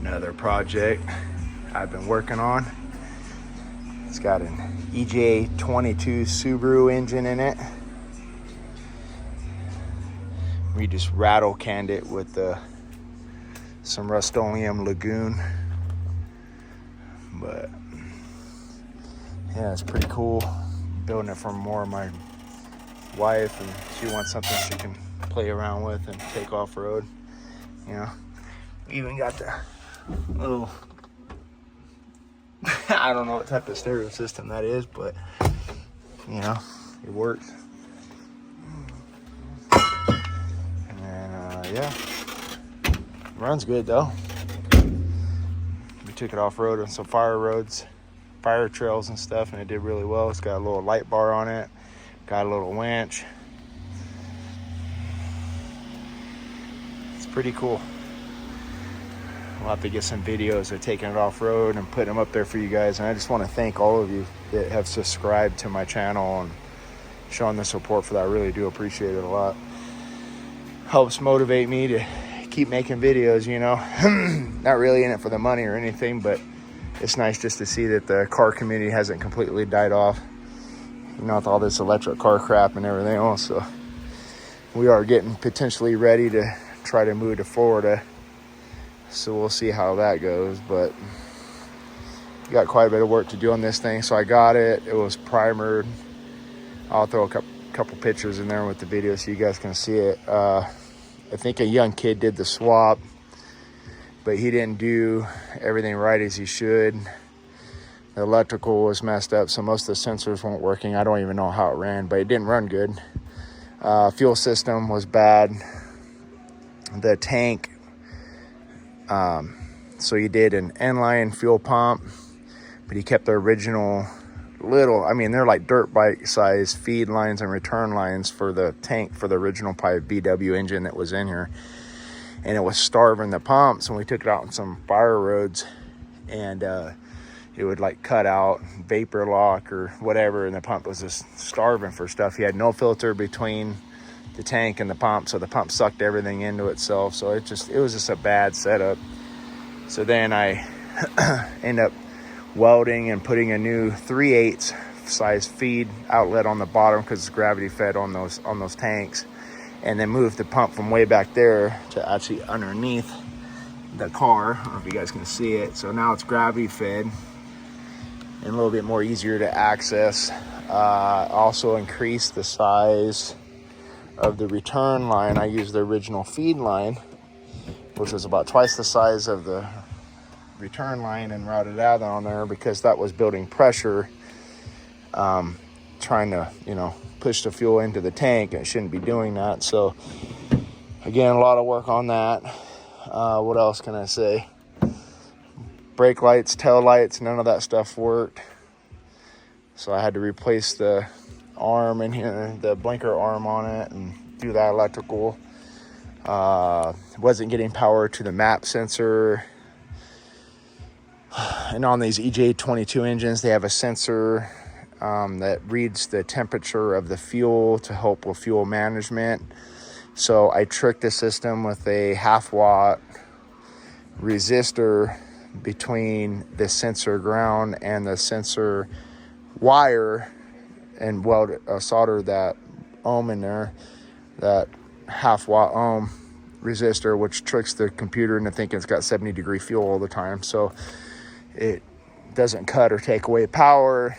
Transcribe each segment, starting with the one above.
Another project I've been working on. It's got an Ej22 Subaru engine in it. We just rattle canned it with some Rust-Oleum Lagoon. But yeah, it's pretty cool. Building it for more of my wife, and she wants something she can play around with and take off road. You know, we even got the little I don't know what type of stereo system that is, but you know, it works. And yeah, runs good though. We took it off road on some fire roads, fire trails and stuff, and it did really well. It's got a little light bar on it, got a little winch. It's pretty cool. We'll have to get some videos of taking it off road and putting them up there for you guys. And I just want to thank all of you that have subscribed to my channel and showing the support for that. I really do appreciate it a lot. Helps motivate me to keep making videos, you know. Not really in it for the money or anything, but it's nice just to see that the car community hasn't completely died off, you know, with all this electric car crap and everything else. So we are getting potentially ready to try to move to Florida. So we'll see how that goes, but got quite a bit of work to do on this thing. So I got it. It was primered. I'll throw a couple pictures in there with the video so you guys can see it. I think a young kid did the swap, but he didn't do everything right as he should. The electrical was messed up, so most of the sensors weren't working. I don't even know how it ran, but it didn't run good. Fuel system was bad. The tank, so he did an inline fuel pump, but he kept the original little, I mean, they're like dirt bike size feed lines and return lines for the tank for the original pipe VW engine that was in here. And it was starving the pumps, and we took it out on some fire roads, and it would like cut out, vapor lock or whatever, and the pump was just starving for stuff. He had no filter between the tank and the pump, so the pump sucked everything into itself. So it was just a bad setup. So then I end up welding and putting a new 3/8 size feed outlet on the bottom because it's gravity fed on those tanks, and then moved the pump from way back there to actually underneath the car. I don't know if you guys can see it. So now it's gravity fed and a little bit more easier to access. Also increased the size of the return line. I used the original feed line, which was about twice the size of the return line, and routed out on there because that was building pressure, trying to, you know, push the fuel into the tank, and it shouldn't be doing that. So again, a lot of work on that. What else can I say? Brake lights, tail lights, none of that stuff worked. So I had to replace the arm in here, the blinker arm on it, and do that electrical. Wasn't getting power to the map sensor. And on these Ej22 engines, they have a sensor that reads the temperature of the fuel to help with fuel management. So I tricked the system with a 1/2 watt resistor between the sensor ground and the sensor wire, and soldered that ohm in there, that 1/2 watt ohm resistor, which tricks the computer into thinking it's got 70-degree fuel all the time. So it doesn't cut or take away power.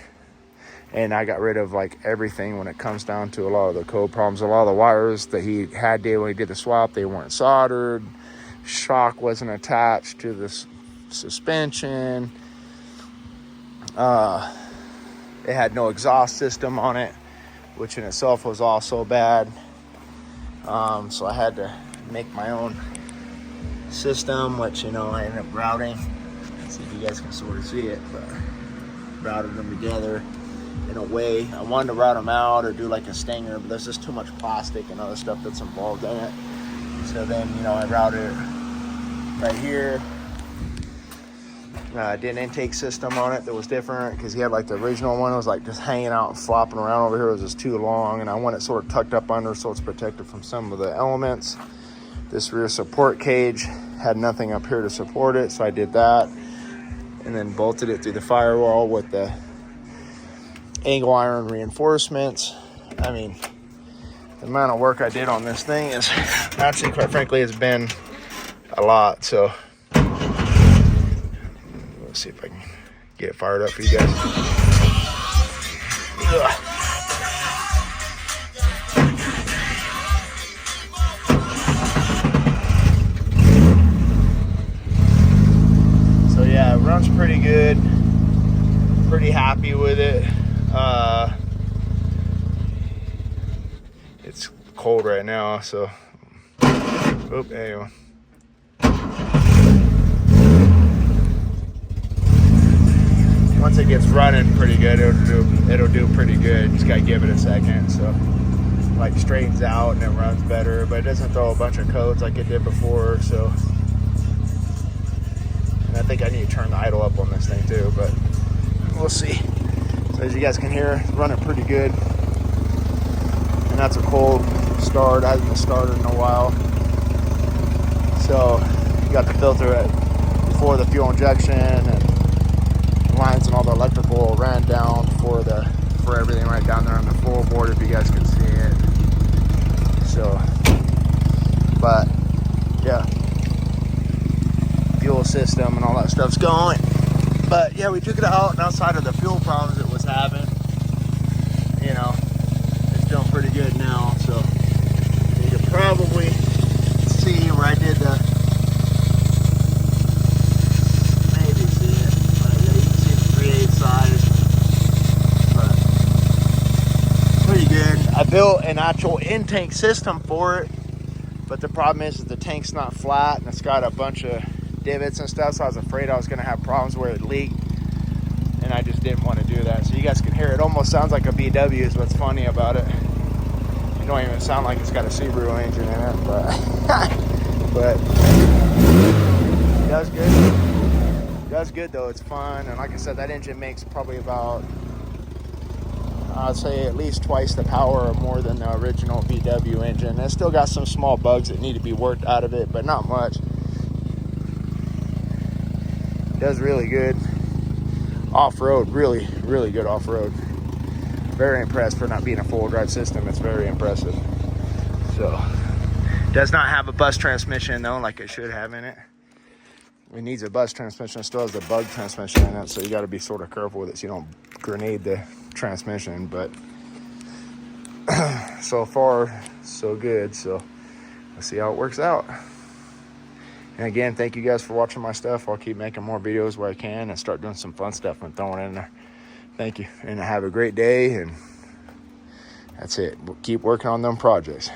And I got rid of like everything when it comes down to a lot of the code problems. A lot of the wires that he had when he did the swap, they weren't soldered. Shock wasn't attached to the suspension. It had no exhaust system on it, which in itself was also bad. So I had to make my own system, which, you know, I ended up routing. Let's see if you guys can sort of see it, but routed them together in a way. I wanted to route them out or do like a stinger, but there's just too much plastic and other stuff that's involved in it. So then, you know, I routed it right here. Did an intake system on it that was different, because he had like the original one was like just hanging out and flopping around. Over here it was just too long, and I want it sort of tucked up under so it's protected from some of the elements. This rear support cage had nothing up here to support it, so I did that, and then bolted it through the firewall with the angle iron reinforcements. I mean, the amount of work I did on this thing is actually, quite frankly, has been a lot. So let's see if I can get it fired up for you guys. Ugh. So yeah, it runs pretty good. Pretty happy with it. It's cold right now, so anyway. Once it gets running pretty good, it'll do pretty good. Just gotta give it a second, so like straightens out and it runs better, but it doesn't throw a bunch of codes like it did before. So, and I think I need to turn the idle up on this thing too, but we'll see. So as you guys can hear, it's running pretty good. And that's a cold start. I haven't started in a while. So you got the filter before the fuel injection, and lines and all the electrical ran down for everything right down there on the floorboard, if you guys can see it. So, but yeah, fuel system and all that stuff's going. But yeah, we took it out, and outside of the fuel problems it was having, you know, it's doing pretty good now. So you can probably see where I did the, maybe see it, but yeah, you can see the 3/8 size, but pretty good. I built an actual in-tank system for it, but the problem is that the tank's not flat and it's got a bunch of divots and stuff, so I was afraid I was going to have problems where it leaked, and I just didn't want to do that. So you guys can hear it almost sounds like a BW is what's funny about it. It don't even sound like it's got a Subaru engine in it, but but it does good. It does good though. It's fun, and like I said, that engine makes probably about, I'd say at least twice the power or more than the original VW engine. It's still got some small bugs that need to be worked out of it, but not much. Does really good off-road, really good off-road. Very impressed for not being a full drive system. It's very impressive. So does not have a bus transmission though, like it should have in it. It needs a bus transmission. It still has a bug transmission in it, so you got to be sort of careful with it so you don't grenade the transmission. But so far so good, so let's see how it works out. And again, thank you guys for watching my stuff. I'll keep making more videos where I can and start doing some fun stuff and throwing it in there. Thank you, and have a great day, and that's it. We'll keep working on them projects.